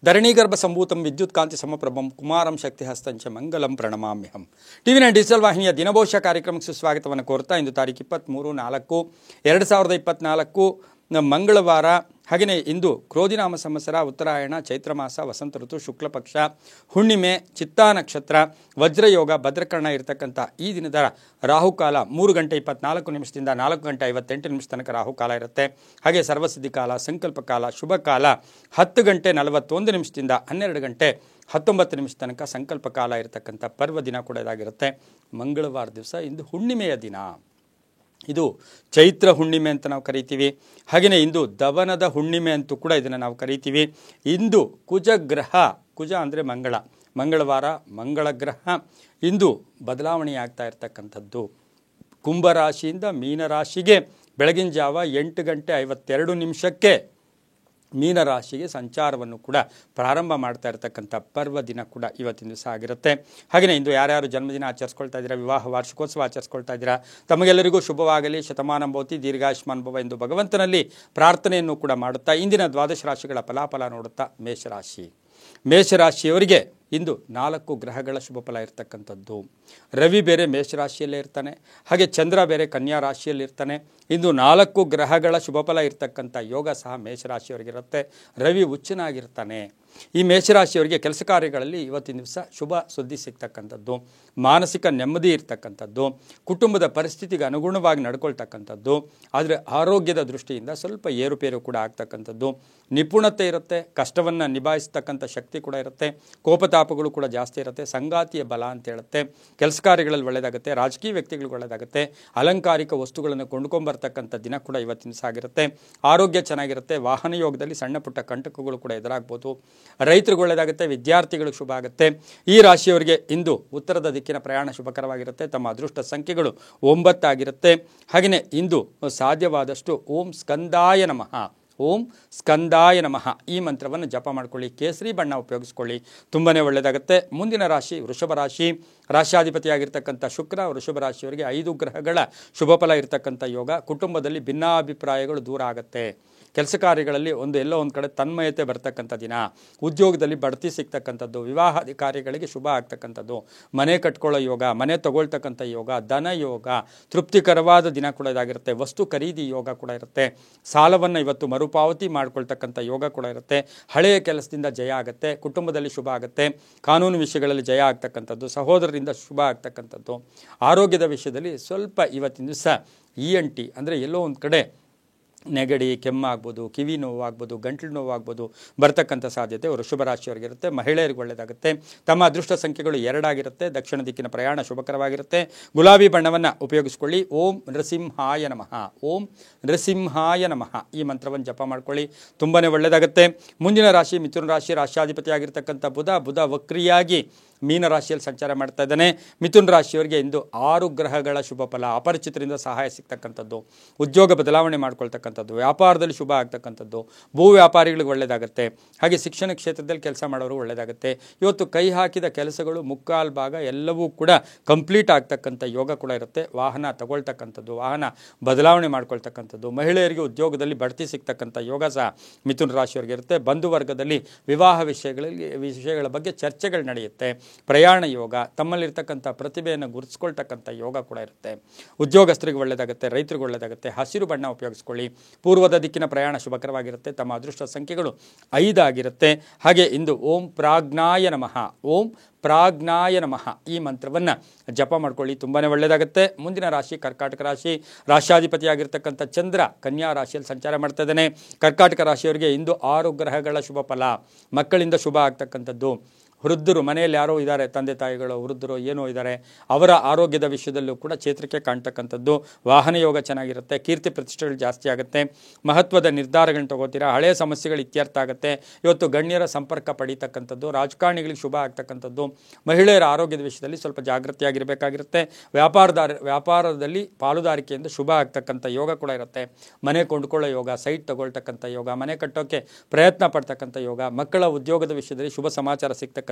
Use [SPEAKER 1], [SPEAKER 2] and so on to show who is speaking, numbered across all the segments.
[SPEAKER 1] ಧರಣೀಗರ್ಭ ಸಂಭೂತಂ ವಿದ್ಯುತ್ ಕಾಂತಿ ಸಮಪ್ರಭಂ ಕುಮಾರಂ ಶಕ್ತಿ ಹಸ್ತಂಚ ಮಂಗಲಂ ಪ್ರಣಮಾಮ್ಯಹಂ. ಟಿವಿ9 ಡಿಜಿಟಲ್ ವಾಹಿನಿಯ ದಿನಭೋಷ ಕಾರ್ಯಕ್ರಮಕ್ಕೆ ಸುಸ್ವಾಗತವನ್ನು ಕೋರ್ತಾ ಇಂದು ತಾರೀಕು 23/4/2024 ಮಂಗಳವಾರ. ಹಾಗೆಯೇ ಇಂದು ಕ್ರೋಧಿನಾಮ ಸಂವತ್ಸರ, ಉತ್ತರಾಯಣ, ಚೈತ್ರ ಮಾಸ, ವಸಂತ ಋತು, ಶುಕ್ಲ ಪಕ್ಷ, ಹುಣ್ಣಿಮೆ, ಚಿತ್ತಾ ನಕ್ಷತ್ರ, ವಜ್ರಯೋಗ, ಭದ್ರಕರ್ಣ ಇರತಕ್ಕಂಥ ಈ ದಿನದ ರಾಹುಕಾಲ 3:24 4:58 ತನಕ ರಾಹುಕಾಲ ಇರುತ್ತೆ. ಹಾಗೆ ಸರ್ವಸಿದ್ಧಿ ಕಾಲ, ಸಂಕಲ್ಪ ಕಾಲ, ಶುಭ ಕಾಲ 10:41 12:19 ತನಕ ಸಂಕಲ್ಪ ಕಾಲ ಇರತಕ್ಕಂಥ ಪರ್ವ ದಿನ ಕೂಡ ಇದಾಗಿರುತ್ತೆ. ಮಂಗಳವಾರ ದಿವಸ ಇಂದು ಹುಣ್ಣಿಮೆಯ ದಿನ. ಇದು ಚೈತ್ರ ಹುಣ್ಣಿಮೆ ಅಂತ ನಾವು ಕರಿತೀವಿ. ಹಾಗೆಯೇ ಇಂದು ದವನದ ಹುಣ್ಣಿಮೆ ಅಂತೂ ಕೂಡ ಇದನ್ನು ನಾವು ಕರಿತೀವಿ. ಇಂದು ಕುಜಗ್ರಹ, ಕುಜ ಅಂದರೆ ಮಂಗಳವಾರ ಮಂಗಳ ಗ್ರಹ ಇಂದು ಬದಲಾವಣೆಯಾಗ್ತಾ ಇರ್ತಕ್ಕಂಥದ್ದು. ಕುಂಭರಾಶಿಯಿಂದ ಮೀನರಾಶಿಗೆ ಬೆಳಗಿನ ಜಾವ 8:52 ಮೀನರಾಶಿಗೆ ಸಂಚಾರವನ್ನು ಕೂಡ ಪ್ರಾರಂಭ ಮಾಡ್ತಾ ಇರತಕ್ಕಂಥ ಪರ್ವ ದಿನ ಕೂಡ ಇವತ್ತಿನ ದಿವಸ ಆಗಿರುತ್ತೆ. ಹಾಗೆಯೇ ಇಂದು ಯಾರ್ಯಾರು ಜನ್ಮದಿನ ಆಚರಿಸ್ಕೊಳ್ತಾ ಇದ್ದೀರಾ, ವಿವಾಹ ವಾರ್ಷಿಕೋತ್ಸವ ಆಚರಿಸ್ಕೊಳ್ತಾ ಇದ್ದೀರಾ, ತಮಗೆಲ್ಲರಿಗೂ ಶುಭವಾಗಲಿ, ಶತಮಾನ ಭವತಿ, ದೀರ್ಘಾಯುಷ್ಮಾನ್ ಭವ ಎಂದು ಭಗವಂತನಲ್ಲಿ ಪ್ರಾರ್ಥನೆಯನ್ನು ಕೂಡ ಮಾಡುತ್ತಾ ಇಂದಿನ ದ್ವಾದಶ ರಾಶಿಗಳ ಫಲಾಫಲ ನೋಡುತ್ತಾ ಮೇಷರಾಶಿಯವರಿಗೆ ಇಂದು 4 ಗ್ರಹಗಳ ಶುಭ ಫಲ ಇರ್ತಕ್ಕಂಥದ್ದು. ರವಿ ಬೇರೆ ಮೇಷರಾಶಿಯಲ್ಲೇ ಇರ್ತಾನೆ, ಹಾಗೆ ಚಂದ್ರ ಬೇರೆ ಕನ್ಯಾ ರಾಶಿಯಲ್ಲಿ ಇರ್ತಾನೆ. ಇಂದು 4 ಗ್ರಹಗಳ ಶುಭ ಫಲ ಇರ್ತಕ್ಕಂಥ ಯೋಗ ಸಹ ಮೇಷರಾಶಿಯವರಿಗಿರುತ್ತೆ. ರವಿ ಉಚ್ಚನಾಗಿರ್ತಾನೆ. ಈ ಮೇಷರಾಶಿಯವರಿಗೆ ಕೆಲಸ ಕಾರ್ಯಗಳಲ್ಲಿ ಇವತ್ತಿನ ದಿವಸ ಶುಭ ಸುದ್ದಿ ಸಿಗ್ತಕ್ಕಂಥದ್ದು, ಮಾನಸಿಕ ನೆಮ್ಮದಿ ಇರ್ತಕ್ಕಂಥದ್ದು, ಕುಟುಂಬದ ಪರಿಸ್ಥಿತಿಗೆ ಅನುಗುಣವಾಗಿ ನಡ್ಕೊಳ್ತಕ್ಕಂಥದ್ದು. ಆದರೆ ಆರೋಗ್ಯದ ದೃಷ್ಟಿಯಿಂದ ಸ್ವಲ್ಪ ಏರುಪೇರು ಕೂಡ ಆಗ್ತಕ್ಕಂಥದ್ದು. ನಿಪುಣತೆ ಇರುತ್ತೆ, ಕಷ್ಟವನ್ನು ನಿಭಾಯಿಸ್ತಕ್ಕಂಥ ಶಕ್ತಿ ಕೂಡ ಇರುತ್ತೆ, ಕೋಪತಾಪಗಳು ಕೂಡ ಜಾಸ್ತಿ ಇರುತ್ತೆ, ಸಂಗಾತಿಯ ಬಲ ಅಂತ ಹೇಳುತ್ತೆ. ಕೆಲಸ ಕಾರ್ಯಗಳಲ್ಲಿ ಒಳ್ಳೆಯದಾಗುತ್ತೆ, ರಾಜಕೀಯ ವ್ಯಕ್ತಿಗಳಿಗೆ ಒಳ್ಳೆಯದಾಗುತ್ತೆ, ಅಲಂಕಾರಿಕ ವಸ್ತುಗಳನ್ನು ಕೊಂಡ್ಕೊಂಬರ್ತಕ್ಕಂಥ ದಿನ ಕೂಡ ಇವತ್ತಿನ ದಿವಸ ಆಗಿರುತ್ತೆ. ಆರೋಗ್ಯ ಚೆನ್ನಾಗಿರುತ್ತೆ. ವಾಹನ ಯೋಗದಲ್ಲಿ ಸಣ್ಣ ಪುಟ್ಟ ಕಂಟಕಗಳು ಕೂಡ ಎದುರಾಗ್ಬೋದು. ರೈತರಿಗೆ ಒಳ್ಳೆಯದಾಗುತ್ತೆ, ವಿದ್ಯಾರ್ಥಿಗಳಿಗೆ ಶುಭ ಆಗುತ್ತೆ. ಈ ರಾಶಿಯವರಿಗೆ ಇಂದು ಉತ್ತರದ ದಿಕ್ಕಿನ ಪ್ರಯಾಣ ಶುಭಕರವಾಗಿರುತ್ತೆ. ತಮ್ಮ ಅದೃಷ್ಟ ಸಂಖ್ಯೆಗಳು 9 ಆಗಿರುತ್ತೆ. ಹಾಗೆಯೇ ಇಂದು ಸಾಧ್ಯವಾದಷ್ಟು ಓಂ ಸ್ಕಂದಾಯ ನಮಃ ಈ ಮಂತ್ರವನ್ನು ಜಪ ಮಾಡ್ಕೊಳ್ಳಿ. ಕೇಸರಿ ಬಣ್ಣ ಉಪಯೋಗಿಸ್ಕೊಳ್ಳಿ, ತುಂಬಾ ಒಳ್ಳೆಯದಾಗುತ್ತೆ. ಮುಂದಿನ ರಾಶಿ ವೃಷಭ ರಾಶಿ. ರಾಶಿಯಾಧಿಪತಿಯಾಗಿರ್ತಕ್ಕಂಥ ಶುಕ್ರ ವೃಷಭ ರಾಶಿಯವರಿಗೆ 5 ಗ್ರಹಗಳ ಶುಭ ಫಲ ಇರತಕ್ಕಂಥ ಯೋಗ. ಕುಟುಂಬದಲ್ಲಿ ಭಿನ್ನಾಭಿಪ್ರಾಯಗಳು ದೂರ ಆಗುತ್ತೆ. ಕೆಲಸ ಕಾರ್ಯಗಳಲ್ಲಿ ಎಲ್ಲೋ ಒಂದು ಕಡೆ ತನ್ಮಯತೆ ಬರ್ತಕ್ಕಂಥ ದಿನ. ಉದ್ಯೋಗದಲ್ಲಿ ಬಡ್ತಿ ಸಿಗ್ತಕ್ಕಂಥದ್ದು, ವಿವಾಹಾದಿ ಕಾರ್ಯಗಳಿಗೆ ಶುಭ ಆಗ್ತಕ್ಕಂಥದ್ದು, ಮನೆ ಕಟ್ಕೊಳ್ಳೋ ಯೋಗ, ಮನೆ ತಗೊಳ್ತಕ್ಕಂಥ ಯೋಗ, ಧನ ಯೋಗ, ತೃಪ್ತಿಕರವಾದ ದಿನ ಕೂಡ ಇದಾಗಿರುತ್ತೆ. ವಸ್ತು ಖರೀದಿ ಯೋಗ ಕೂಡ ಇರುತ್ತೆ. ಸಾಲವನ್ನು ಇವತ್ತು ಮರುಪಾವತಿ ಮಾಡ್ಕೊಳ್ತಕ್ಕಂಥ ಯೋಗ ಕೂಡ ಇರುತ್ತೆ. ಹಳೆಯ ಕೆಲಸದಿಂದ ಜಯ ಆಗುತ್ತೆ, ಕುಟುಂಬದಲ್ಲಿ ಶುಭ ಆಗುತ್ತೆ, ಕಾನೂನು ವಿಷಯಗಳಲ್ಲಿ ಜಯ ಆಗ್ತಕ್ಕಂಥದ್ದು, ಸಹೋದರರಿಂದ ಶುಭ ಆಗ್ತಕ್ಕಂಥದ್ದು. ಆರೋಗ್ಯದ ವಿಷಯದಲ್ಲಿ ಸ್ವಲ್ಪ ಇವತ್ತಿನ ದಿವಸ ENT ಅಂದರೆ ಎಲ್ಲೋ ಒಂದು ಕಡೆ ನೆಗಡಿ, ಕೆಮ್ಮಾಗ್ಬೋದು, ಕಿವಿ ನೋವಾಗ್ಬೋದು, ಗಂಟಲು ನೋವಾಗ್ಬೋದು ಬರ್ತಕ್ಕಂಥ ಸಾಧ್ಯತೆ ವೃಷಭ ರಾಶಿಯವರಿಗಿರುತ್ತೆ. ಮಹಿಳೆಯರಿಗೆ ಒಳ್ಳೆಯದಾಗುತ್ತೆ. ತಮ್ಮ ಅದೃಷ್ಟ ಸಂಖ್ಯೆಗಳು 2 ಆಗಿರುತ್ತೆ. ದಕ್ಷಿಣ ದಿಕ್ಕಿನ ಪ್ರಯಾಣ ಶುಭಕರವಾಗಿರುತ್ತೆ. ಗುಲಾಬಿ ಬಣ್ಣವನ್ನು ಉಪಯೋಗಿಸ್ಕೊಳ್ಳಿ. ಓಂ ನೃಸಿಂಹಾಯ ನಮಃ ಈ ಮಂತ್ರವನ್ನು ಜಪ ಮಾಡ್ಕೊಳ್ಳಿ, ತುಂಬಾ ಒಳ್ಳೆಯದಾಗುತ್ತೆ. ಮುಂದಿನ ರಾಶಿ ಮಿಥುನ ರಾಶಿ. ರಾಶಿಯಾಧಿಪತಿಯಾಗಿರ್ತಕ್ಕಂಥ ಬುಧ ವಕ್ರಿಯಾಗಿ ಮೀನ ರಾಶಿಯಲ್ಲಿ ಸಂಚಾರ ಮಾಡ್ತಾ ಇದ್ದಾನೆ. ಮಿಥುನ ರಾಶಿಯವರಿಗೆ ಇಂದು 6 ಗ್ರಹಗಳ ಶುಭ ಫಲ. ಅಪರಿಚಿತರಿಂದ ಸಹಾಯ ಸಿಗ್ತಕ್ಕಂಥದ್ದು, ಉದ್ಯೋಗ ಬದಲಾವಣೆ ಮಾಡ್ಕೊಳ್ತಕ್ಕಂಥದ್ದು, ವ್ಯಾಪಾರದಲ್ಲಿ ಶುಭ ಆಗ್ತಕ್ಕಂಥದ್ದು, ಭೂ ವ್ಯಾಪಾರಿಗಳಿಗೆ ಒಳ್ಳೆಯದಾಗುತ್ತೆ. ಹಾಗೆ ಶಿಕ್ಷಣ ಕ್ಷೇತ್ರದಲ್ಲಿ ಕೆಲಸ ಮಾಡೋರು ಒಳ್ಳೆಯದಾಗುತ್ತೆ. ಇವತ್ತು ಕೈ ಹಾಕಿದ ಕೆಲಸಗಳು ಮುಕ್ಕಾಲು ಭಾಗ ಎಲ್ಲವೂ ಕೂಡ ಕಂಪ್ಲೀಟ್ ಆಗ್ತಕ್ಕಂಥ ಯೋಗ ಕೂಡ ಇರುತ್ತೆ. ವಾಹನ ತಗೊಳ್ತಕ್ಕಂಥದ್ದು, ವಾಹನ ಬದಲಾವಣೆ ಮಾಡ್ಕೊಳ್ತಕ್ಕಂಥದ್ದು, ಮಹಿಳೆಯರಿಗೆ ಉದ್ಯೋಗದಲ್ಲಿ ಬಡ್ತಿ ಸಿಗ್ತಕ್ಕಂಥ ಯೋಗ ಸಹ ಮಿಥುನ ರಾಶಿಯವರಿಗೆ ಇರುತ್ತೆ. ಬಂಧು ವರ್ಗದಲ್ಲಿ ವಿವಾಹ ವಿಷಯಗಳ ಬಗ್ಗೆ ಚರ್ಚೆಗಳು ನಡೆಯುತ್ತೆ. ಪ್ರಯಾಣ ಯೋಗ, ತಮ್ಮಲ್ಲಿರ್ತಕ್ಕಂಥ ಪ್ರತಿಭೆಯನ್ನು ಗುರುತಿಸ್ಕೊಳ್ತಕ್ಕಂಥ ಯೋಗ ಕೂಡ ಇರುತ್ತೆ. ಉದ್ಯೋಗಸ್ಥರಿಗೆ ಒಳ್ಳೆಯದಾಗುತ್ತೆ, ರೈತರಿಗೆ ಒಳ್ಳೆಯದಾಗುತ್ತೆ. ಹಸಿರು ಬಣ್ಣ ಉಪಯೋಗಿಸ್ಕೊಳ್ಳಿ. ಪೂರ್ವದ ದಿಕ್ಕಿನ ಪ್ರಯಾಣ ಶುಭಕರವಾಗಿರುತ್ತೆ. ತಮ್ಮ ಅದೃಷ್ಟ ಸಂಖ್ಯೆಗಳು 5 ಆಗಿರುತ್ತೆ. ಹಾಗೆ ಇಂದು ಓಂ ಪ್ರಾಜ್ಞಾಯ ನಮಃ ಈ ಮಂತ್ರವನ್ನು ಜಪ ಮಾಡ್ಕೊಳ್ಳಿ, ತುಂಬಾ ಒಳ್ಳೆಯದಾಗುತ್ತೆ. ಮುಂದಿನ ರಾಶಿ ಕರ್ಕಾಟಕ ರಾಶಿ. ರಾಶಿಯಾಧಿಪತಿಯಾಗಿರ್ತಕ್ಕಂಥ ಚಂದ್ರ ಕನ್ಯಾ ರಾಶಿಯಲ್ಲಿ ಸಂಚಾರ ಮಾಡ್ತಾ ಇದ್ದಾನೆ. ಕರ್ಕಾಟಕ ರಾಶಿಯವರಿಗೆ ಇಂದು 6 ಗ್ರಹಗಳ ಶುಭ ಫಲ. ಮಕ್ಕಳಿಂದ ಶುಭ ಆಗ್ತಕ್ಕಂಥದ್ದು. ವೃದ್ಧರು ಮನೆಯಲ್ಲಿ ಯಾರೋ ಇದ್ದಾರೆ, ತಂದೆ ತಾಯಿಗಳು ವೃದ್ಧರು ಏನೋ ಇದ್ದಾರೆ, ಅವರ ಆರೋಗ್ಯದ ವಿಷಯದಲ್ಲೂ ಕೂಡ ಚೇತರಿಕೆ ಕಾಣ್ತಕ್ಕಂಥದ್ದು. ವಾಹನ ಯೋಗ ಚೆನ್ನಾಗಿರುತ್ತೆ. ಕೀರ್ತಿ ಪ್ರತಿಷ್ಠೆಗಳು ಜಾಸ್ತಿ ಆಗುತ್ತೆ. ಮಹತ್ವದ ನಿರ್ಧಾರಗಳನ್ನ ತಗೋತೀರಾ. ಹಳೆಯ ಸಮಸ್ಯೆಗಳು ಇತ್ಯರ್ಥ ಆಗುತ್ತೆ. ಇವತ್ತು ಗಣ್ಯರ ಸಂಪರ್ಕ ಪಡೀತಕ್ಕಂಥದ್ದು, ರಾಜಕಾರಣಿಗಳಿಗೆ ಶುಭ ಆಗ್ತಕ್ಕಂಥದ್ದು. ಮಹಿಳೆಯರ ಆರೋಗ್ಯದ ವಿಷಯದಲ್ಲಿ ಸ್ವಲ್ಪ ಜಾಗೃತಿಯಾಗಿರಬೇಕಾಗಿರುತ್ತೆ. ವ್ಯಾಪಾರದಲ್ಲಿ ಪಾಲುದಾರಿಕೆಯಿಂದ ಶುಭ ಆಗ್ತಕ್ಕಂಥ ಯೋಗ ಕೂಡ ಇರುತ್ತೆ. ಮನೆ ಕೊಂಡ್ಕೊಳ್ಳೋ ಯೋಗ, ಸೈಟ್ ತಗೊಳ್ತಕ್ಕಂಥ ಯೋಗ, ಮನೆ ಕಟ್ಟೋಕ್ಕೆ ಪ್ರಯತ್ನ ಪಡ್ತಕ್ಕಂಥ ಯೋಗ, ಮಕ್ಕಳ ಉದ್ಯೋಗದ ವಿಷಯದಲ್ಲಿ ಶುಭ ಸಮಾಚಾರ ಸಿಗ್ತಕ್ಕಂಥ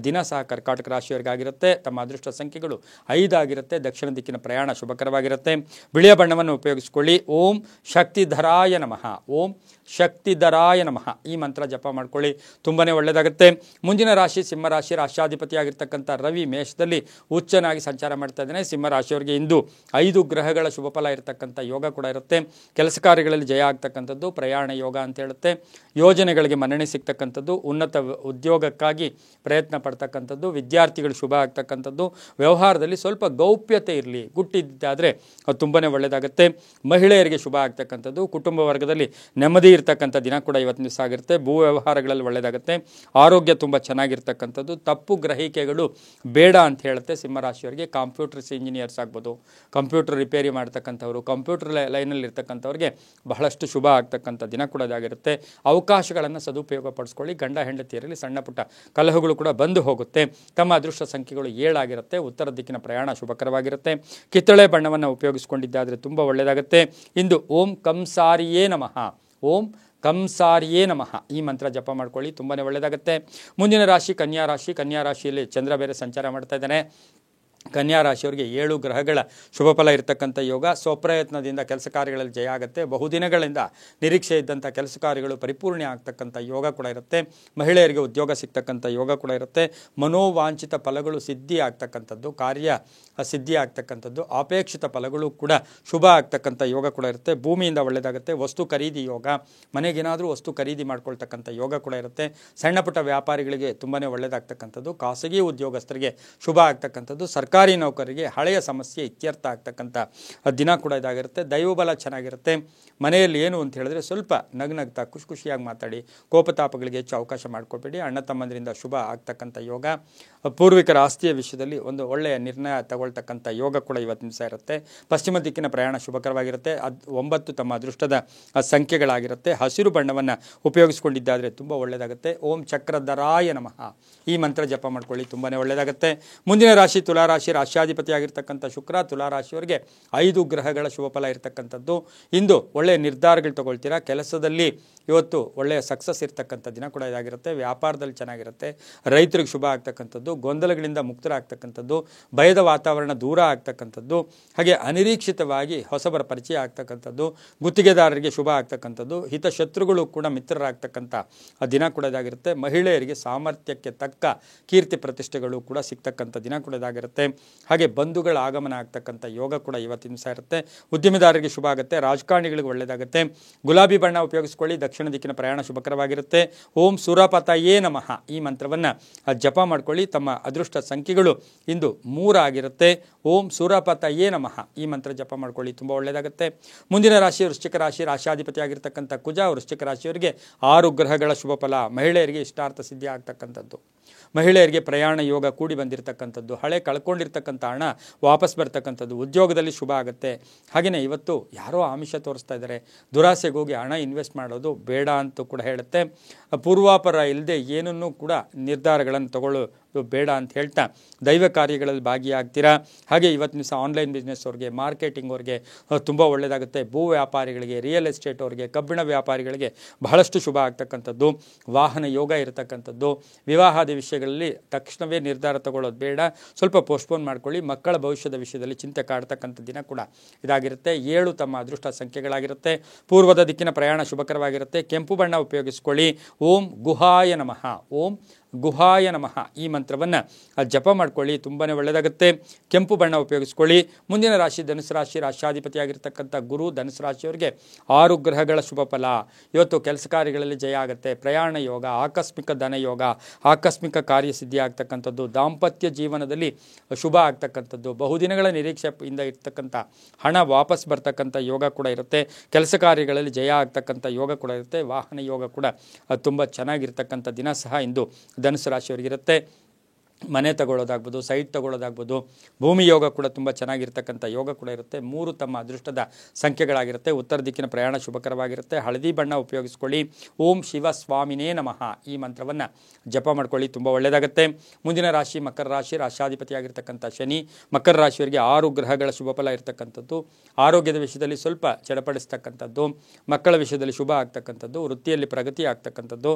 [SPEAKER 1] ದಿನ ಸಹ ಕರ್ಕಾಟಕ ರಾಶಿಯವರಿಗಾಗಿರುತ್ತೆ. ತಮ್ಮ ಅದೃಷ್ಟ ಸಂಖ್ಯೆಗಳು 5 ಆಗಿರುತ್ತೆ. ದಕ್ಷಿಣ ದಿಕ್ಕಿನ ಪ್ರಯಾಣ ಶುಭಕರವಾಗಿರುತ್ತೆ. ಬಿಳಿಯ ಬಣ್ಣವನ್ನು ಉಪಯೋಗಿಸಿಕೊಳ್ಳಿ. ಓಂ ಶಕ್ತಿಧರಾಯ ನಮಃ ಶಕ್ತಿಧರಾಯ ನಮಃ ಈ ಮಂತ್ರ ಜಪ ಮಾಡ್ಕೊಳ್ಳಿ, ತುಂಬಾ ಒಳ್ಳೆಯದಾಗುತ್ತೆ. ಮುಂದಿನ ರಾಶಿ ಸಿಂಹರಾಶಿ. ರಾಶ್ಯಾಧಿಪತಿಯಾಗಿರ್ತಕ್ಕಂಥ ರವಿ ಮೇಷದಲ್ಲಿ ಉಚ್ಚನಾಗಿ ಸಂಚಾರ ಮಾಡ್ತಾ ಇದ್ದಾನೆ. ಸಿಂಹರಾಶಿಯವರಿಗೆ ಇಂದು 5 ಗ್ರಹಗಳ ಶುಭ ಫಲ ಇರತಕ್ಕಂಥ ಯೋಗ ಕೂಡ ಇರುತ್ತೆ. ಕೆಲಸ ಕಾರ್ಯಗಳಲ್ಲಿ ಜಯ ಆಗ್ತಕ್ಕಂಥದ್ದು, ಪ್ರಯಾಣ ಯೋಗ ಅಂತ ಹೇಳುತ್ತೆ. ಯೋಜನೆಗಳಿಗೆ ಮನ್ನಣೆ ಸಿಗ್ತಕ್ಕಂಥದ್ದು, ಉನ್ನತ ಉದ್ಯೋಗಕ್ಕಾಗಿ ಪ್ರಯತ್ನ ಪಡ್ತಕ್ಕಂಥದ್ದು, ವಿದ್ಯಾರ್ಥಿಗಳು ಶುಭ ಆಗ್ತಕ್ಕಂಥದ್ದು, ವ್ಯವಹಾರದಲ್ಲಿ ಸ್ವಲ್ಪ ಗೌಪ್ಯತೆ ಇರಲಿ, ಗುಟ್ಟಿದ್ದಾದರೆ ಅದು ತುಂಬಾ ಒಳ್ಳೆಯದಾಗುತ್ತೆ. ಮಹಿಳೆಯರಿಗೆ ಶುಭ ಆಗ್ತಕ್ಕಂಥದ್ದು, ಕುಟುಂಬ ವರ್ಗದಲ್ಲಿ ನೆಮ್ಮದಿ ಇರ್ತಕ್ಕಂಥ ದಿನ ಕೂಡ ಇವತ್ತಿನ ದಿವಸ ಆಗಿರುತ್ತೆ. ಭೂ ವ್ಯವಹಾರಗಳಲ್ಲಿ ಒಳ್ಳೆಯದಾಗುತ್ತೆ. ಆರೋಗ್ಯ ತುಂಬ ಚೆನ್ನಾಗಿರ್ತಕ್ಕಂಥದ್ದು. ತಪ್ಪು ಗ್ರಹಿಕೆಗಳು ಬೇಡ ಅಂತ ಹೇಳುತ್ತೆ. ಸಿಂಹರಾಶಿಯವರಿಗೆ ಕಂಪ್ಯೂಟರ್ಸ್ ಇಂಜಿನಿಯರ್ಸ್ ಆಗ್ಬೋದು, ಕಂಪ್ಯೂಟರ್ ರಿಪೇರಿ ಮಾಡ್ತಕ್ಕಂಥವ್ರು, ಕಂಪ್ಯೂಟರ್ ಲೈನಲ್ಲಿ ಇರ್ತಕ್ಕಂಥವ್ರಿಗೆ ಬಹಳಷ್ಟು ಶುಭ ಆಗ್ತಕ್ಕಂಥ ದಿನ ಕೂಡ ಇದಾಗಿರುತ್ತೆ. ಅವಕಾಶಗಳನ್ನು ಸದುಪಯೋಗ ಪಡಿಸ್ಕೊಳ್ಳಿ. ಗಂಡ ಹೆಂಡತಿಯರಲ್ಲಿ ಸಣ್ಣ ಪುಟ್ಟ ಕಲಹಗಳು ಕೂಡ ಬಂದು ಹೋಗುತ್ತೆ. ತಮ್ಮ ಅದೃಷ್ಟ ಸಂಖ್ಯೆಗಳು 7 ಆಗಿರುತ್ತೆ. ಉತ್ತರ ದಿಕ್ಕಿನ ಪ್ರಯಾಣ ಶುಭಕರವಾಗಿರುತ್ತೆ. ಕಿತ್ತಳೆ ಬಣ್ಣವನ್ನು ಉಪಯೋಗಿಸಿಕೊಂಡಿದ್ದಾದರೆ ತುಂಬ ಒಳ್ಳೆಯದಾಗುತ್ತೆ. ಇಂದು ಓಂ ಕಂಸಾರಿಯೇ ನಮಃ, ಓಂ ಕಂಸಾರಿಯೇ ನಮಃ ಈ ಮಂತ್ರ ಜಪ ಮಾಡ್ಕೊಳ್ಳಿ, ತುಂಬಾ ಒಳ್ಳೆಯದಾಗುತ್ತೆ. ಮುಂದಿನ ರಾಶಿ ಕನ್ಯಾ ರಾಶಿ. ಕನ್ಯಾ ರಾಶಿಯಲ್ಲಿ ಚಂದ್ರ ಬೇರೆ ಸಂಚಾರ ಮಾಡ್ತಾ ಇದ್ದಾನೆ. ಕನ್ಯಾ ರಾಶಿಯವರಿಗೆ 7 ಗ್ರಹಗಳ ಶುಭ ಫಲ ಇರತಕ್ಕಂಥ ಯೋಗ. ಸ್ವಪ್ರಯತ್ನದಿಂದ ಕೆಲಸ ಕಾರ್ಯಗಳಲ್ಲಿ ಜಯ ಆಗುತ್ತೆ. ಬಹುದಿನಗಳಿಂದ ನಿರೀಕ್ಷೆ ಇದ್ದಂಥ ಕೆಲಸ ಕಾರ್ಯಗಳು ಪರಿಪೂರ್ಣ ಆಗ್ತಕ್ಕಂಥ ಯೋಗ ಕೂಡ ಇರುತ್ತೆ. ಮಹಿಳೆಯರಿಗೆ ಉದ್ಯೋಗ ಸಿಗ್ತಕ್ಕಂಥ ಯೋಗ ಕೂಡ ಇರುತ್ತೆ. ಮನೋವಾಂಛಿತ ಫಲಗಳು ಸಿದ್ಧಿ ಆಗ್ತಕ್ಕಂಥದ್ದು, ಕಾರ್ಯ ಸಿದ್ಧಿ ಆಗ್ತಕ್ಕಂಥದ್ದು, ಅಪೇಕ್ಷಿತ ಫಲಗಳು ಕೂಡ ಶುಭ ಆಗ್ತಕ್ಕಂಥ ಯೋಗ ಕೂಡ ಇರುತ್ತೆ. ಭೂಮಿಯಿಂದ ಒಳ್ಳೆಯದಾಗುತ್ತೆ. ವಸ್ತು ಖರೀದಿ ಯೋಗ, ಮನೆಗೇನಾದರೂ ವಸ್ತು ಖರೀದಿ ಮಾಡ್ಕೊಳ್ತಕ್ಕಂಥ ಯೋಗ ಕೂಡ ಇರುತ್ತೆ. ಸಣ್ಣ ಪುಟ್ಟ ವ್ಯಾಪಾರಿಗಳಿಗೆ ತುಂಬಾ ಒಳ್ಳೆಯದಾಗ್ತಕ್ಕಂಥದ್ದು, ಖಾಸಗಿ ಉದ್ಯೋಗಸ್ಥರಿಗೆ ಶುಭ ಆಗ್ತಕ್ಕಂಥದ್ದು, ಸರ್ಕಾರಿ ನೌಕರರಿಗೆ ಹಳೆಯ ಸಮಸ್ಯೆ ಇತ್ಯರ್ಥ ಆಗ್ತಕ್ಕಂಥ ದಿನ ಕೂಡ ಇದಾಗಿರುತ್ತೆ. ದೈವಬಲ ಚೆನ್ನಾಗಿರುತ್ತೆ. ಮನೆಯಲ್ಲಿ ಏನು ಅಂತ ಹೇಳಿದ್ರೆ ಸ್ವಲ್ಪ ನಗ್ನಗ್ತಾ ಖುಷಿಯಾಗಿ ಮಾತಾಡಿ, ಕೋಪತಾಪಗಳಿಗೆ ಹೆಚ್ಚು ಅವಕಾಶ ಮಾಡಿಕೊಬೇಡಿ. ಅಣ್ಣ ತಮ್ಮಂದರಿಂದ ಶುಭ ಆಗ್ತಕ್ಕಂಥ ಯೋಗ. ಪೂರ್ವಿಕರ ಆಸ್ತಿಯ ವಿಷಯದಲ್ಲಿ ಒಂದು ಒಳ್ಳೆಯ ನಿರ್ಣಯ ತಗೊಳ್ತಕ್ಕಂಥ ಯೋಗ ಕೂಡ ಇವತ್ತಿನ ದಿವಸ ಇರುತ್ತೆ. ಪಶ್ಚಿಮ ದಿಕ್ಕಿನ ಪ್ರಯಾಣ ಶುಭಕರವಾಗಿರುತ್ತೆ. 9 ತಮ್ಮ ಅದೃಷ್ಟದ ಸಂಖ್ಯೆಗಳಾಗಿರುತ್ತೆ. ಹಸಿರು ಬಣ್ಣವನ್ನು ಉಪಯೋಗಿಸ್ಕೊಂಡಿದ್ದಾದರೆ ತುಂಬ ಒಳ್ಳೆಯದಾಗುತ್ತೆ. ಓಂ ಚಕ್ರಧರಾಯ ನಮಃ ಈ ಮಂತ್ರ ಜಪ ಮಾಡ್ಕೊಳ್ಳಿ, ತುಂಬಾ ಒಳ್ಳೆಯದಾಗುತ್ತೆ. ಮುಂದಿನ ರಾಶಿ ತುಲಾರಾಶಿ. ರಾಶ್ಯಾಧಿಪತಿಯಾಗಿರ್ತಕ್ಕಂಥ ಶುಕ್ರ ತುಲಾರಾಶಿಯವರಿಗೆ 5 ಗ್ರಹಗಳ ಶುಭ ಫಲ ಇರತಕ್ಕಂಥದ್ದು. ಇಂದು ಒಳ್ಳೆಯ ನಿರ್ಧಾರಗಳು ತಗೊಳ್ತೀರಾ. ಕೆಲಸದಲ್ಲಿ ಇವತ್ತು ಒಳ್ಳೆಯ ಸಕ್ಸಸ್ ಇರ್ತಕ್ಕಂಥ ದಿನ ಕೂಡ ಇದಾಗಿರುತ್ತೆ. ವ್ಯಾಪಾರದಲ್ಲಿ ಚೆನ್ನಾಗಿರುತ್ತೆ. ರೈತರಿಗೆ ಶುಭ ಆಗ್ತಕ್ಕಂಥದ್ದು, ಗೊಂದಲಗಳಿಂದ ಮುಕ್ತರಾಗ್ತಕ್ಕಂಥದ್ದು, ಭಯದ ವಾತಾವರಣ ದೂರ ಆಗ್ತಕ್ಕಂಥದ್ದು, ಹಾಗೆ ಅನಿರೀಕ್ಷಿತವಾಗಿ ಹೊಸಬರ ಪರಿಚಯ ಆಗ್ತಕ್ಕಂಥದ್ದು, ಗುತ್ತಿಗೆದಾರರಿಗೆ ಶುಭ ಆಗ್ತಕ್ಕಂಥದ್ದು, ಹಿತಶತ್ರುಗಳು ಕೂಡ ಮಿತ್ರರಾಗ್ತಕ್ಕಂಥ ದಿನ ಕೂಡ ಇದಾಗಿರುತ್ತೆ. ಮಹಿಳೆಯರಿಗೆ ಸಾಮರ್ಥ್ಯಕ್ಕೆ ತಕ್ಕ ಕೀರ್ತಿ ಪ್ರತಿಷ್ಠೆಗಳು ಕೂಡ ಸಿಗ್ತಕ್ಕಂಥ ದಿನ ಕೂಡ ಇದಾಗಿರುತ್ತೆ. ಹಾಗೆ ಬಂಧುಗಳ ಆಗಮನ ಆಗ್ತಕ್ಕಂಥ ಯೋಗ ಕೂಡ ಇವತ್ತಿನ ದಿವಸ ಇರುತ್ತೆ. ಉದ್ಯಮಿದಾರರಿಗೆ ಶುಭ ಆಗುತ್ತೆ. ರಾಜಕಾರಣಿಗಳಿಗೆ ಒಳ್ಳೆಯದಾಗುತ್ತೆ. ಗುಲಾಬಿ ಬಣ್ಣ ಉಪಯೋಗಿಸ್ಕೊಳ್ಳಿ. ದಕ್ಷಿಣ ದಿಕ್ಕಿನ ಪ್ರಯಾಣ ಶುಭಕರವಾಗಿರುತ್ತೆ. ಓಂ ಸೂರಪತಾಯೇ ನಮಃ ಈ ಮಂತ್ರವನ್ನು ಜಪ ಮಾಡ್ಕೊಳ್ಳಿ. ತಮ್ಮ ಅದೃಷ್ಟ ಸಂಖ್ಯೆಗಳು ಇಂದು 3 ಆಗಿರುತ್ತೆ. ಓಂ ಸೂರಪತಾಯೇ ನಮಃ ಈ ಮಂತ್ರ ಜಪ ಮಾಡ್ಕೊಳ್ಳಿ, ತುಂಬ ಒಳ್ಳೆಯದಾಗುತ್ತೆ. ಮುಂದಿನ ರಾಶಿ ವೃಶ್ಚಿಕ ರಾಶಿ. ರಾಶ್ಯಾಧಿಪತಿಯಾಗಿರ್ತಕ್ಕಂಥ ಕುಜ ವೃಶ್ಚಿಕ ರಾಶಿಯವರಿಗೆ 6 ಗ್ರಹಗಳ ಶುಭ ಫಲ. ಮಹಿಳೆಯರಿಗೆ ಇಷ್ಟಾರ್ಥ ಸಿದ್ಧಿ ಆಗ್ತಕ್ಕಂಥದ್ದು, ಮಹಿಳೆಯರಿಗೆ ಪ್ರಯಾಣ ಯೋಗ ಕೂಡಿ ಬಂದಿರತಕ್ಕಂಥದ್ದು, ಹಳೆ ಕಳ್ಕೊಂಡಿರ್ತಕ್ಕಂಥ ಹಣ ವಾಪಸ್ ಬರ್ತಕ್ಕಂಥದ್ದು, ಉದ್ಯೋಗದಲ್ಲಿ ಶುಭ ಆಗುತ್ತೆ. ಹಾಗೆಯೇ ಇವತ್ತು ಯಾರೋ ಆಮಿಷ ತೋರಿಸ್ತಾ ಇದ್ದಾರೆ, ದುರಾಸೆಗೆ ಹೋಗಿ ಹಣ ಇನ್ವೆಸ್ಟ್ ಮಾಡೋದು ಬೇಡ ಅಂತೂ ಕೂಡ ಹೇಳುತ್ತೆ. ಪೂರ್ವಾಪರ ಇಲ್ಲದೆ ಏನನ್ನೂ ಕೂಡ ನಿರ್ಧಾರಗಳನ್ನು ತಗೊಳ್ಳೋದು ಬೇಡ ಅಂತ ಹೇಳ್ತಾ ದೈವ ಕಾರ್ಯಗಳಲ್ಲಿ ಭಾಗಿಯಾಗ್ತೀರಾ. ಹಾಗೆ ಇವತ್ತಿನ ದಿವಸ ಆನ್ಲೈನ್ ಬಿಸ್ನೆಸ್ ಅವ್ರಿಗೆ, ಮಾರ್ಕೆಟಿಂಗ್ ಅವ್ರಿಗೆ ತುಂಬ ಒಳ್ಳೆಯದಾಗುತ್ತೆ. ಭೂ ವ್ಯಾಪಾರಿಗಳಿಗೆ, ರಿಯಲ್ ಎಸ್ಟೇಟ್ ಅವ್ರಿಗೆ, ಕಬ್ಬಿಣ ವ್ಯಾಪಾರಿಗಳಿಗೆ ಬಹಳಷ್ಟು ಶುಭ ಆಗ್ತಕ್ಕಂಥದ್ದು. ವಾಹನ ಯೋಗ ಇರತಕ್ಕಂಥದ್ದು. ವಿವಾಹದ ವಿಷಯಗಳಲ್ಲಿ ತಕ್ಷಣವೇ ನಿರ್ಧಾರ ತಗೊಳ್ಳೋದು ಬೇಡ, ಸ್ವಲ್ಪ ಪೋಸ್ಟ್ಪೋನ್ ಮಾಡ್ಕೊಳ್ಳಿ. ಮಕ್ಕಳ ಭವಿಷ್ಯದ ವಿಷಯದಲ್ಲಿ ಚಿಂತೆ ಕಾಡ್ತಕ್ಕಂಥ ದಿನ ಕೂಡ ಇದಾಗಿರುತ್ತೆ. 7 ತಮ್ಮ ಅದೃಷ್ಟ ಸಂಖ್ಯೆಗಳಾಗಿರುತ್ತೆ. ಪೂರ್ವದ ದಿಕ್ಕಿನ ಪ್ರಯಾಣ ಶುಭಕರವಾಗಿರುತ್ತೆ. ಕೆಂಪು ಬಣ್ಣ ಉಪಯೋಗಿಸ್ಕೊಳ್ಳಿ. ಓಂ ಗುಹಾಯ ನಮಃ, ಓಂ ಗುಹಾಯ ನಮಃ ಈ ಮಂತ್ರವನ್ನು ಜಪ ಮಾಡ್ಕೊಳ್ಳಿ, ತುಂಬಾ ಒಳ್ಳೆಯದಾಗುತ್ತೆ. ಕೆಂಪು ಬಣ್ಣ ಉಪಯೋಗಿಸ್ಕೊಳ್ಳಿ. ಮುಂದಿನ ರಾಶಿ ಧನುಸು ರಾಶಿ. ರಾಶ್ಯಾಧಿಪತಿಯಾಗಿರ್ತಕ್ಕಂಥ ಗುರು ಧನುಸು ರಾಶಿಯವರಿಗೆ 6 ಗ್ರಹಗಳ ಶುಭ ಫಲ. ಇವತ್ತು ಕೆಲಸ ಕಾರ್ಯಗಳಲ್ಲಿ ಜಯ ಆಗುತ್ತೆ. ಪ್ರಯಾಣ ಯೋಗ, ಆಕಸ್ಮಿಕ ಧನ ಯೋಗ, ಆಕಸ್ಮಿಕ ಕಾರ್ಯಸಿದ್ಧಿ ಆಗ್ತಕ್ಕಂಥದ್ದು, ದಾಂಪತ್ಯ ಜೀವನದಲ್ಲಿ ಶುಭ ಆಗ್ತಕ್ಕಂಥದ್ದು, ಬಹುದಿನಗಳ ನಿರೀಕ್ಷೆಯಿಂದ ಇರ್ತಕ್ಕಂಥ ಹಣ ವಾಪಸ್ ಬರ್ತಕ್ಕಂಥ ಯೋಗ ಕೂಡ ಇರುತ್ತೆ. ಕೆಲಸ ಕಾರ್ಯಗಳಲ್ಲಿ ಜಯ ಆಗ್ತಕ್ಕಂಥ ಯೋಗ ಕೂಡ ಇರುತ್ತೆ. ವಾಹನ ಯೋಗ ಕೂಡ ತುಂಬ ಚೆನ್ನಾಗಿರ್ತಕ್ಕಂಥ ದಿನ ಸಹ ಇಂದು ಧನುಸು ರಾಶಿಯವರಿಗಿರುತ್ತೆ. ಮನೆ ತಗೊಳ್ಳೋದಾಗ್ಬೋದು, ಸೈಟ್ ತಗೊಳ್ಳೋದಾಗ್ಬೋದು, ಭೂಮಿ ಯೋಗ ಕೂಡ ತುಂಬ ಚೆನ್ನಾಗಿರ್ತಕ್ಕಂಥ ಯೋಗ ಕೂಡ ಇರುತ್ತೆ. 3 ತಮ್ಮ ಅದೃಷ್ಟದ ಸಂಖ್ಯೆಗಳಾಗಿರುತ್ತೆ. ಉತ್ತರ ದಿಕ್ಕಿನ ಪ್ರಯಾಣ ಶುಭಕರವಾಗಿರುತ್ತೆ. ಹಳದಿ ಬಣ್ಣ ಉಪಯೋಗಿಸ್ಕೊಳ್ಳಿ. ಓಂ ಶಿವ ಸ್ವಾಮಿನೇ ನಮಃ ಈ ಮಂತ್ರವನ್ನು ಜಪ ಮಾಡ್ಕೊಳ್ಳಿ, ತುಂಬ ಒಳ್ಳೆಯದಾಗುತ್ತೆ. ಮುಂದಿನ ರಾಶಿ ಮಕರ ರಾಶಿ. ರಾಶ್ಯಾಧಿಪತಿಯಾಗಿರ್ತಕ್ಕಂಥ ಶನಿ. ಮಕರ ರಾಶಿಯವರಿಗೆ 6 ಗ್ರಹಗಳ ಶುಭ ಫಲ ಇರತಕ್ಕಂಥದ್ದು. ಆರೋಗ್ಯದ ವಿಷಯದಲ್ಲಿ ಸ್ವಲ್ಪ ಚಡಪಡಿಸ್ತಕ್ಕಂಥದ್ದು, ಮಕ್ಕಳ ವಿಷಯದಲ್ಲಿ ಶುಭ ಆಗ್ತಕ್ಕಂಥದ್ದು, ವೃತ್ತಿಯಲ್ಲಿ ಪ್ರಗತಿ ಆಗ್ತಕ್ಕಂಥದ್ದು,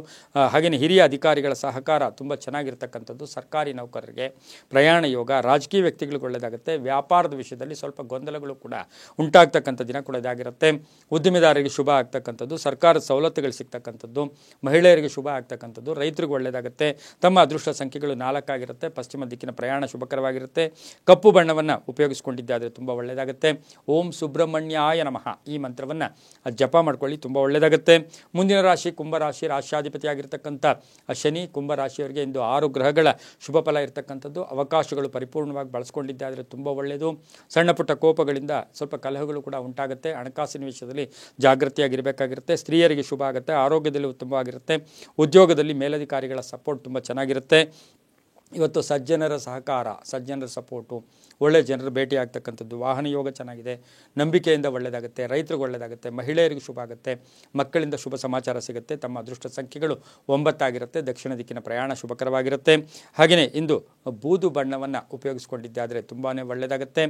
[SPEAKER 1] ಹಾಗೆಯೇ ಹಿರಿಯ ಅಧಿಕಾರಿಗಳ ಸಹಕಾರ ತುಂಬ ಚೆನ್ನಾಗಿರ್ತಕ್ಕಂಥದ್ದು, ಸರ್ಕಾರಿ ಸರ್ಕಾರಿ ನೌಕರರಿಗೆ ಪ್ರಯಾಣ ಯೋಗ, ರಾಜಕೀಯ ವ್ಯಕ್ತಿಗಳಿಗೆ ಒಳ್ಳೆಯದಾಗುತ್ತೆ. ವ್ಯಾಪಾರದ ವಿಷಯದಲ್ಲಿ ಸ್ವಲ್ಪ ಗೊಂದಲಗಳು ಕೂಡ ಉಂಟಾಗ್ತಕ್ಕಂಥ ದಿನ ಕೂಡ ಇದಾಗಿರುತ್ತೆ. ಉದ್ದಿಮೆದಾರರಿಗೆ ಶುಭ ಆಗ್ತಕ್ಕಂಥದ್ದು, ಸರ್ಕಾರದ ಸವಲತ್ತುಗಳು ಸಿಗ್ತಕ್ಕಂಥದ್ದು, ಮಹಿಳೆಯರಿಗೆ ಶುಭ ಆಗ್ತಕ್ಕಂಥದ್ದು, ರೈತರಿಗೆ ಒಳ್ಳೆಯದಾಗುತ್ತೆ. ತಮ್ಮ ಅದೃಷ್ಟ ಸಂಖ್ಯೆಗಳು 4 ಆಗಿರುತ್ತೆ. ಪಶ್ಚಿಮ ದಿಕ್ಕಿನ ಪ್ರಯಾಣ ಶುಭಕರವಾಗಿರುತ್ತೆ. ಕಪ್ಪು ಬಣ್ಣವನ್ನು ಉಪಯೋಗಿಸ್ಕೊಂಡಿದ್ದಾದರೆ ತುಂಬ ಒಳ್ಳೆಯದಾಗುತ್ತೆ. ಓಂ ಸುಬ್ರಹ್ಮಣ್ಯಾಯ ನಮಃ ಈ ಮಂತ್ರವನ್ನು ಜಪ ಮಾಡ್ಕೊಳ್ಳಿ, ತುಂಬ ಒಳ್ಳೆಯದಾಗುತ್ತೆ. ಮುಂದಿನ ರಾಶಿ ಕುಂಭರಾಶಿ. ರಾಶ್ಯಾಧಿಪತಿ ಆಗಿರ್ತಕ್ಕಂಥ ಶನಿ ಕುಂಭರಾಶಿಯವರಿಗೆ ಇಂದು 6 ಗ್ರಹಗಳ ಶುಭ ಫಲ ಇರತಕ್ಕಂಥದ್ದು. ಅವಕಾಶಗಳು ಪರಿಪೂರ್ಣವಾಗಿ ಬಳಸ್ಕೊಂಡಿದ್ದಾದರೆ ತುಂಬ ಒಳ್ಳೆಯದು. ಸಣ್ಣ ಪುಟ್ಟ ಕೋಪಗಳಿಂದ ಸ್ವಲ್ಪ ಕಲಹಗಳು ಕೂಡ ಉಂಟಾಗುತ್ತೆ. ಹಣಕಾಸಿನ ವಿಷಯದಲ್ಲಿ ಜಾಗೃತಿಯಾಗಿರಬೇಕಾಗಿರುತ್ತೆ. ಸ್ತ್ರೀಯರಿಗೆ ಶುಭ ಆಗುತ್ತೆ. ಆರೋಗ್ಯದಲ್ಲಿ ಉತ್ತಮವಾಗಿರುತ್ತೆ. ಉದ್ಯೋಗದಲ್ಲಿ ಮೇಲಧಿಕಾರಿಗಳ ಸಪೋರ್ಟ್ ತುಂಬ ಚೆನ್ನಾಗಿರುತ್ತೆ. ಇವತ್ತು ಸಜ್ಜನರ ಸಹಕಾರ, ಸಜ್ಜನರ ಸಪೋರ್ಟು, ಒಳ್ಳೆಯ ಜನರ ಭೇಟಿ ಆಗ್ತಕ್ಕಂಥದ್ದು, ವಾಹನ ಯೋಗ ಚೆನ್ನಾಗಿದೆ. ನಂಬಿಕೆಯಿಂದ ಒಳ್ಳೆಯದಾಗುತ್ತೆ. ರೈತರಿಗೆ ಒಳ್ಳೆಯದಾಗುತ್ತೆ. ಮಹಿಳೆಯರಿಗೆ ಶುಭ ಆಗುತ್ತೆ. ಮಕ್ಕಳಿಂದ ಶುಭ ಸಮಾಚಾರ ಸಿಗುತ್ತೆ. ತಮ್ಮ ಅದೃಷ್ಟ ಸಂಖ್ಯೆಗಳು 9 ಆಗಿರುತ್ತೆ. ದಕ್ಷಿಣ ದಿಕ್ಕಿನ ಪ್ರಯಾಣ ಶುಭಕರವಾಗಿರುತ್ತೆ. ಹಾಗೆಯೇ ಇಂದು ಬೂದು ಬಣ್ಣವನ್ನು ಉಪಯೋಗಿಸ್ಕೊಂಡಿದ್ದಾದರೆ ತುಂಬಾ ಒಳ್ಳೆಯದಾಗುತ್ತೆ.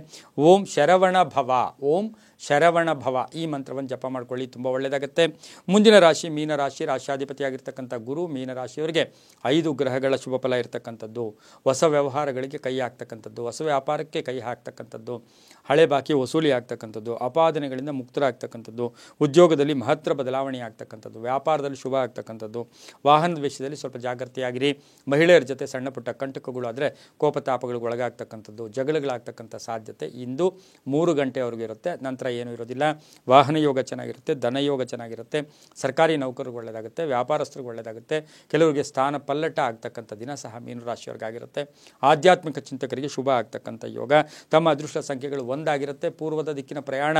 [SPEAKER 1] ಓಂ ಶರವಣ ಭವ, ಓಂ ಶರವಣ ಭವ ಈ ಮಂತ್ರವನ್ನು ಜಪ ಮಾಡ್ಕೊಳ್ಳಿ, ತುಂಬ ಒಳ್ಳೆಯದಾಗುತ್ತೆ. ಮುಂದಿನ ರಾಶಿ ಮೀನರಾಶಿ. ರಾಶ್ಯಾಧಿಪತಿಯಾಗಿರ್ತಕ್ಕಂಥ ಗುರು ಮೀನರಾಶಿಯವರಿಗೆ 5 ಗ್ರಹಗಳ ಶುಭ ಫಲ ಇರತಕ್ಕಂಥದ್ದು. ಹೊಸ ವ್ಯವಹಾರಗಳಿಗೆ ಕೈ ಹಾಕ್ತಕ್ಕಂಥದ್ದು, ಹೊಸ ವ್ಯಾಪಾರಕ್ಕೆ ಕೈ ಹಾಕ್ತಕ್ಕಂಥದ್ದು, ಹಳೆ ಬಾಕಿ ವಸೂಲಿ ಆಗ್ತಕ್ಕಂಥದ್ದು, ಅಪಾದನೆಗಳಿಂದ ಮುಕ್ತರಾಗ್ತಕ್ಕಂಥದ್ದು, ಉದ್ಯೋಗದಲ್ಲಿ ಮಹತ್ತರ ಬದಲಾವಣೆ ಆಗ್ತಕ್ಕಂಥದ್ದು, ವ್ಯಾಪಾರದಲ್ಲಿ ಶುಭ ಆಗ್ತಕ್ಕಂಥದ್ದು, ವಾಹನದ ವಿಷಯದಲ್ಲಿ ಸ್ವಲ್ಪ ಜಾಗೃತಿಯಾಗಿರಿ. ಮಹಿಳೆಯರ ಜೊತೆ ಸಣ್ಣ ಪುಟ್ಟ ಕಂಟಕಗಳು ಆದರೆ ಕೋಪತಾಪಗಳಿಗೆ ಒಳಗಾಗ್ತಕ್ಕಂಥದ್ದು, ಜಗಳಗಳಾಗ್ತಕ್ಕಂಥ ಸಾಧ್ಯತೆ ಇಂದು 3 ಗಂಟೆವರೆಗೂ ಇರುತ್ತೆ. ನಂತರ ಏನೂ ಇರೋದಿಲ್ಲ. ವಾಹನ ಯೋಗ ಚೆನ್ನಾಗಿರುತ್ತೆ. ಧನಯೋಗ ಚೆನ್ನಾಗಿರುತ್ತೆ. ಸರ್ಕಾರಿ ನೌಕರರಿಗೆ ಒಳ್ಳೆಯದಾಗುತ್ತೆ. ವ್ಯಾಪಾರಸ್ಥರಿಗೆ ಒಳ್ಳೆಯದಾಗುತ್ತೆ. ಕೆಲವರಿಗೆ ಸ್ಥಾನ ಪಲ್ಲಟ ಆಗ್ತಕ್ಕಂಥ ದಿನ ಸಹ ಮೀನರಾಶಿಯವರಿಗಾಗಿರುತ್ತೆ. ಆಧ್ಯಾತ್ಮಿಕ ಚಿಂತಕರಿಗೆ ಶುಭ ಆಗ್ತಕ್ಕಂಥ ಯೋಗ. ತಮ್ಮ ಅದೃಷ್ಟ ಸಂಖ್ಯೆಗಳು 1 ಆಗಿರುತ್ತೆ. ಪೂರ್ವದ ದಿಕ್ಕಿನ ಪ್ರಯಾಣ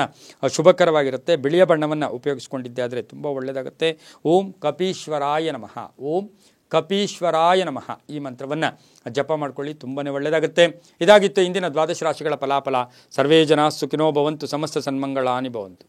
[SPEAKER 1] ಶುಭಕರವಾಗಿರುತ್ತೆ. ಬಿಳಿಯ ಬಣ್ಣವನ್ನು ಉಪಯೋಗಿಸ್ಕೊಂಡಿದ್ದಾದರೆ ತುಂಬ ಒಳ್ಳೆಯದಾಗುತ್ತೆ. ಓಂ ಕಪೀಶ್ವರಾಯ ನಮಃ, ಓಂ ಕಪೀಶ್ವರಾಯ ನಮಃ ಈ ಮಂತ್ರವನ್ನು ಜಪ ಮಾಡ್ಕೊಳ್ಳಿ, ತುಂಬಾ ಒಳ್ಳೆಯದಾಗುತ್ತೆ. ಇದಾಗಿತ್ತು ಇಂದಿನ ದ್ವಾದಶ ರಾಶಿಗಳ ಫಲಾಫಲ. ಸರ್ವೇ ಜನ ಸುಖಿನೋ ಭವಂತು, ಸಮಸ್ತ ಸನ್ಮಂಗಳಾನಿ ಭವಂತು.